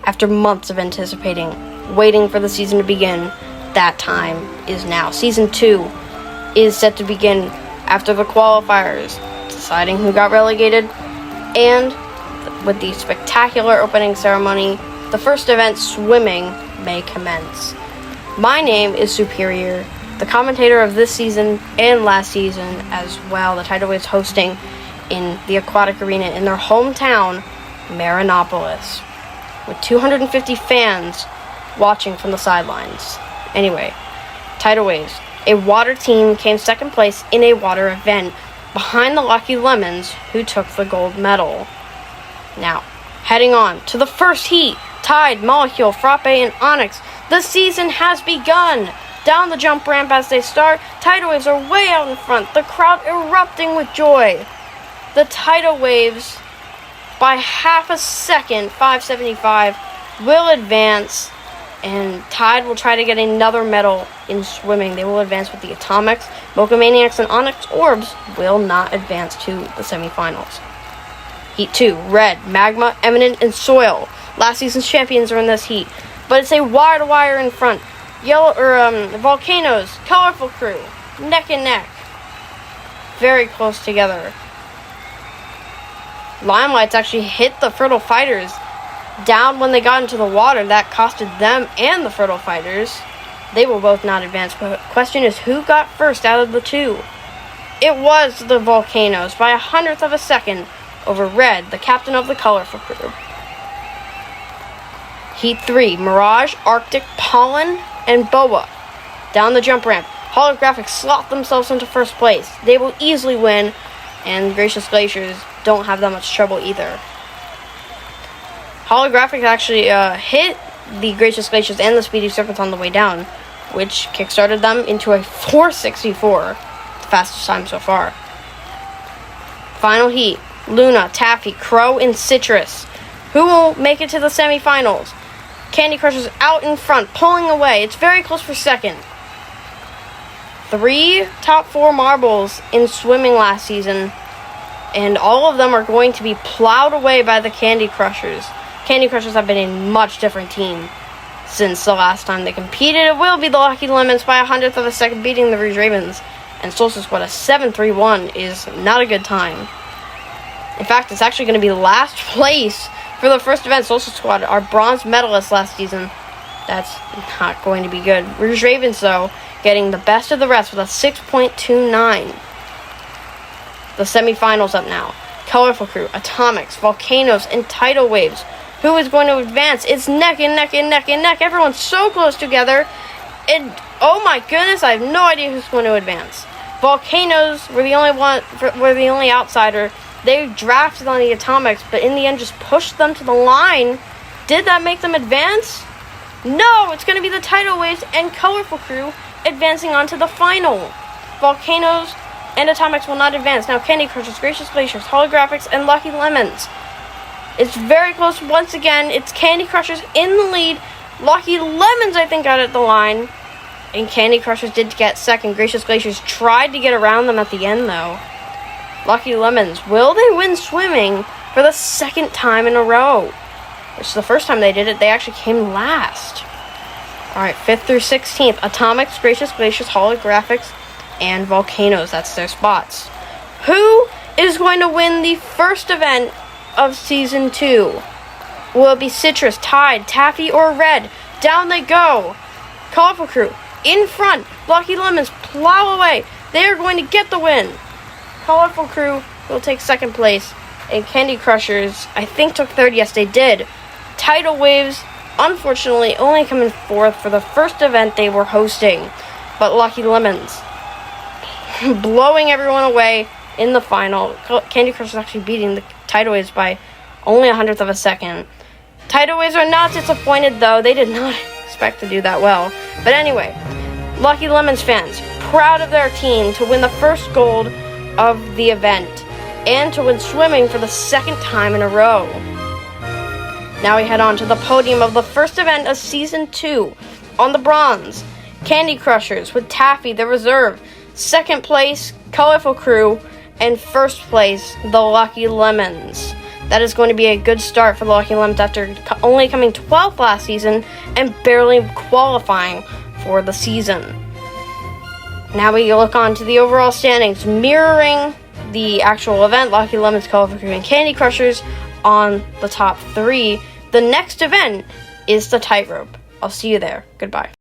After months of anticipating, waiting for the season to begin, that time is now. Season 2 is set to begin after the qualifiers, deciding who got relegated, and with the spectacular opening ceremony, the first event, swimming, may commence. My name is Superior, the commentator of this season and last season as well. The Tidal Waves hosting in the Aquatic Arena in their hometown, Marinopolis, with 250 fans watching from the sidelines. Anyway, Tidal Waves, a water team, came second place in a water event behind the Lucky Lemons, who took the gold medal. Now, heading on to the first heat, Tide, Molecule, Frappe, and Onyx. The season has begun! Down the jump ramp as they start, Tidal Waves are way out in front, the crowd erupting with joy. The Tidal Waves, by half a second, 575, will advance, and Tide will try to get another medal in swimming. They will advance with the Atomics. Mocha-Maniacs and Onyx Orbs will not advance to the semifinals. Heat 2, Red, Magma, Eminent, and Soil. Last season's champions are in this heat, but it's a wire-to-wire in front. Volcanoes, Colorful Crew, neck and neck. Very close together. Limelights actually hit the Fertile Fighters down when they got into the water. That costed them and the Fertile Fighters. They will both not advance, but the question is who got first out of the two? It was the Volcanoes by 100th of a second over Red, the captain of the Colorful Crew. Heat 3, Mirage, Arctic, Pollen, and Boa. Down the jump ramp, Holographic slot themselves into first place. They will easily win, and Gracious Glaciers don't have that much trouble either. Holographic actually hit the Gracious Glaciers and the Speedy Serpents on the way down, which kickstarted them into a 464, the fastest time so far. Final heat, Luna, Taffy, Crow, and Citrus. Who will make it to the semifinals? Candy Crushers out in front, pulling away. It's very close for second. 3 top 4 marbles in swimming last season, and all of them are going to be plowed away by the Candy Crushers. Candy Crushers have been a much different team since the last time they competed. It will be the Lucky Lemons by 100th of a second, beating the Rouge Ravens. And Solstice Squad, a 7-3-1 is not a good time. In fact, it's actually going to be last place for the first event. Solstice Squad, our bronze medalists last season. That's not going to be good. Rouge Ravens, though, getting the best of the rest with a 6.29. The semifinals up now. Colorful Crew, Atomics, Volcanoes, and Tidal Waves. Who is going to advance? It's neck and neck and neck and neck. Everyone's so close together. And oh my goodness, I have no idea who's going to advance. Volcanoes were the only outsider. They drafted on the Atomics, but in the end just pushed them to the line. Did that make them advance? No, it's going to be the Tidal Waves and Colorful Crew advancing on to the final. Volcanoes and Atomics will not advance. Now Candy Crushers, Gracious Glaciers, Holographics, and Lucky Lemons. It's very close once again. It's Candy Crushers in the lead. Lucky Lemons, I think, got at the line. And Candy Crushers did get second. Gracious Glaciers tried to get around them at the end, though. Lucky Lemons, will they win swimming for the second time in a row? Which the first time they did it, they actually came last. Alright, 5th through 16th. Atomics, Gracious Glaciers, Holographics, and Volcanoes. That's their spots. Who is going to win the first event of Season 2? Will it be Citrus, Tide, Taffy, or Red? Down they go. Colorful Crew in front. Lucky Lemons plow away. They are going to get the win. Colorful Crew will take second place. And Candy Crushers, I think, took third. Yes, they did. Tidal Waves, unfortunately, only come in fourth for the first event they were hosting. But Lucky Lemons blowing everyone away in the final. Candy Crushers actually beating the Tidal Waves by only 100th of a second. Tidal Waves are not disappointed, though. They did not expect to do that well. But anyway, Lucky Lemons fans, proud of their team to win the first gold of the event and to win swimming for the second time in a row. Now we head on to the podium of the first event of Season 2. On the bronze, Candy Crushers with Taffy, the reserve. Second place, Colorful Crew. And first place, the Lucky Lemons. That is going to be a good start for the Lucky Lemons after only coming 12th last season and barely qualifying for the season. Now we look on to the overall standings, mirroring the actual event. Lucky Lemons, Colorful Crew, and Candy Crushers on the top three. The next event is the tightrope. I'll see you there. Goodbye.